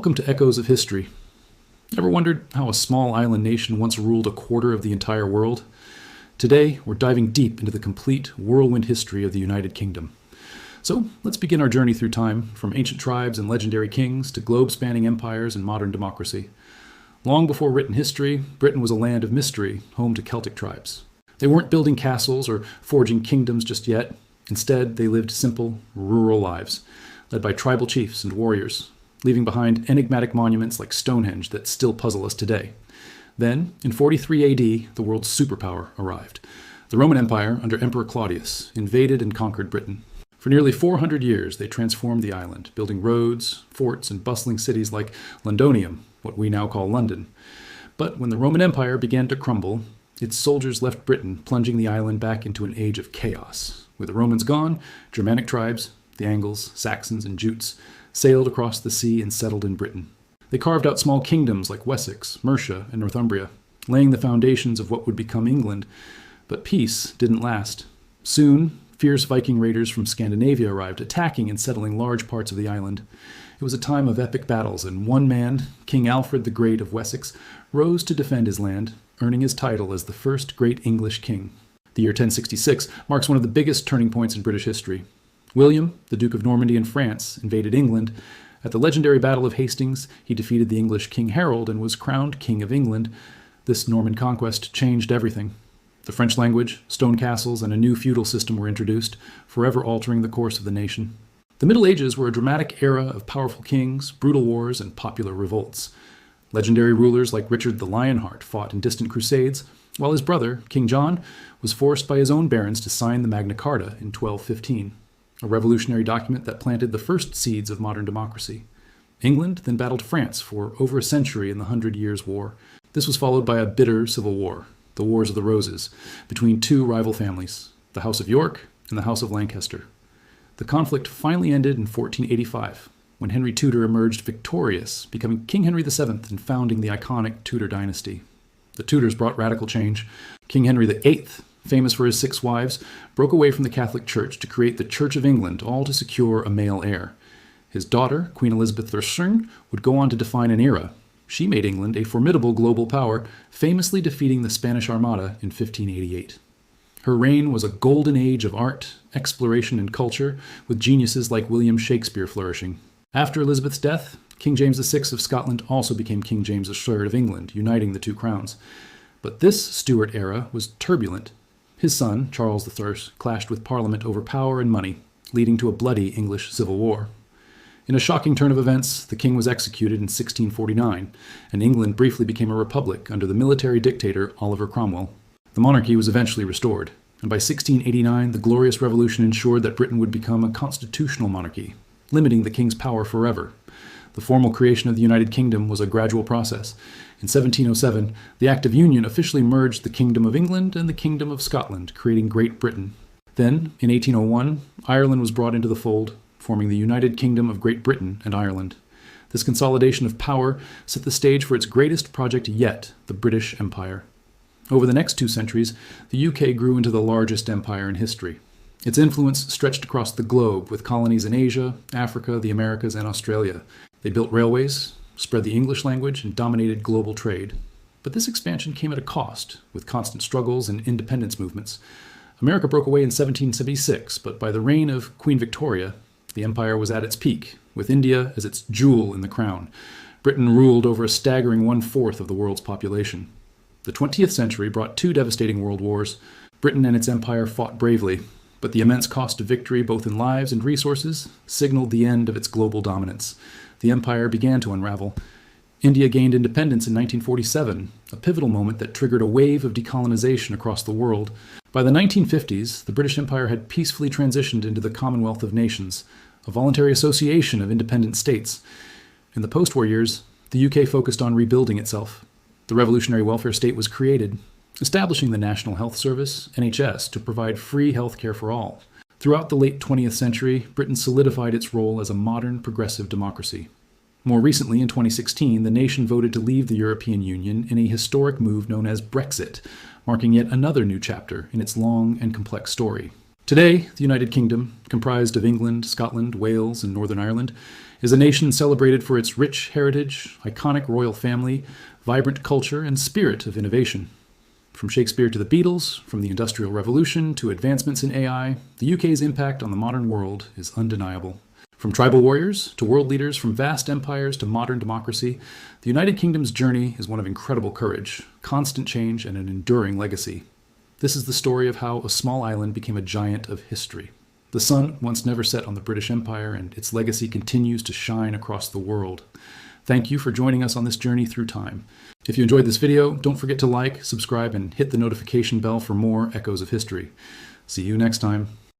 Welcome to Echoes of History. Ever wondered how a small island nation once ruled a quarter of the entire world? Today, we're diving deep into the complete whirlwind history of the United Kingdom. So, let's begin our journey through time, from ancient tribes and legendary kings to globe-spanning empires and modern democracy. Long before written history, Britain was a land of mystery, home to Celtic tribes. They weren't building castles or forging kingdoms just yet. Instead, they lived simple, rural lives, led by tribal chiefs and warriors, leaving behind enigmatic monuments like Stonehenge that still puzzle us today. Then, in 43 AD, the world's superpower arrived. The Roman Empire, under Emperor Claudius, invaded and conquered Britain. For nearly 400 years, they transformed the island, building roads, forts, and bustling cities like Londonium, what we now call London. But when the Roman Empire began to crumble, its soldiers left Britain, plunging the island back into an age of chaos. With the Romans gone, Germanic tribes, the Angles, Saxons, and Jutes, sailed across the sea and settled in Britain. They carved out small kingdoms like Wessex, Mercia, and Northumbria, laying the foundations of what would become England. But peace didn't last. Soon, fierce Viking raiders from Scandinavia arrived, attacking and settling large parts of the island. It was a time of epic battles, and one man, King Alfred the Great of Wessex, rose to defend his land, earning his title as the first great English king. The year 1066 marks one of the biggest turning points in British history. William, the Duke of Normandy and France, invaded England. At the legendary Battle of Hastings, he defeated the English King Harold and was crowned King of England. This Norman Conquest changed everything. The French language, stone castles, and a new feudal system were introduced, forever altering the course of the nation. The Middle Ages were a dramatic era of powerful kings, brutal wars, and popular revolts. Legendary rulers like Richard the Lionheart fought in distant crusades, while his brother, King John, was forced by his own barons to sign the Magna Carta in 1215. A revolutionary document that planted the first seeds of modern democracy. England then battled France for over a century in the 100 Years' War. This was followed by a bitter civil war, the Wars of the Roses, between two rival families, the House of York and the House of Lancaster. The conflict finally ended in 1485, when Henry Tudor emerged victorious, becoming King Henry VII and founding the iconic Tudor dynasty. The Tudors brought radical change. King Henry VIII, famous for his 6 wives, broke away from the Catholic Church to create the Church of England, all to secure a male heir. His daughter, Queen Elizabeth II, would go on to define an era. She made England a formidable global power, famously defeating the Spanish Armada in 1588. Her reign was a golden age of art, exploration, and culture, with geniuses like William Shakespeare flourishing. After Elizabeth's death, King James VI of Scotland also became King James III of England, uniting the two crowns. But this Stuart era was turbulent. His son, Charles III, clashed with Parliament over power and money, leading to a bloody English civil war. In a shocking turn of events, the king was executed in 1649, and England briefly became a republic under the military dictator Oliver Cromwell. The monarchy was eventually restored, and by 1689, the Glorious Revolution ensured that Britain would become a constitutional monarchy, limiting the king's power forever. The formal creation of the United Kingdom was a gradual process. In 1707, the Act of Union officially merged the Kingdom of England and the Kingdom of Scotland, creating Great Britain. Then, in 1801, Ireland was brought into the fold, forming the United Kingdom of Great Britain and Ireland. This consolidation of power set the stage for its greatest project yet, the British Empire. Over the next 2 centuries, the UK grew into the largest empire in history. Its influence stretched across the globe, with colonies in Asia, Africa, the Americas, and Australia. They built railways, spread the English language, and dominated global trade. But this expansion came at a cost, with constant struggles and independence movements. America broke away in 1776, but by the reign of Queen Victoria, the empire was at its peak, with India as its jewel in the crown. Britain ruled over a staggering 1/4 of the world's population. The 20th century brought 2 devastating world wars. Britain and its empire fought bravely, but the immense cost of victory, both in lives and resources, signaled the end of its global dominance. The empire began to unravel. India gained independence in 1947, a pivotal moment that triggered a wave of decolonization across the world. By the 1950s, the British Empire had peacefully transitioned into the Commonwealth of Nations, a voluntary association of independent states. In the post-war years, the UK focused on rebuilding itself. The revolutionary welfare state was created, establishing the National Health Service, NHS, to provide free health care for all. Throughout the late 20th century, Britain solidified its role as a modern, progressive democracy. More recently, in 2016, the nation voted to leave the European Union in a historic move known as Brexit, marking yet another new chapter in its long and complex story. Today, the United Kingdom, comprised of England, Scotland, Wales, and Northern Ireland, is a nation celebrated for its rich heritage, iconic royal family, vibrant culture, and spirit of innovation. From Shakespeare to the Beatles, from the Industrial Revolution to advancements in AI, the UK's impact on the modern world is undeniable. From tribal warriors to world leaders, from vast empires to modern democracy, the United Kingdom's journey is one of incredible courage, constant change, and an enduring legacy. This is the story of how a small island became a giant of history. The sun once never set on the British Empire, and its legacy continues to shine across the world. Thank you for joining us on this journey through time. If you enjoyed this video, don't forget to like, subscribe, and hit the notification bell for more Echoes of History. See you next time.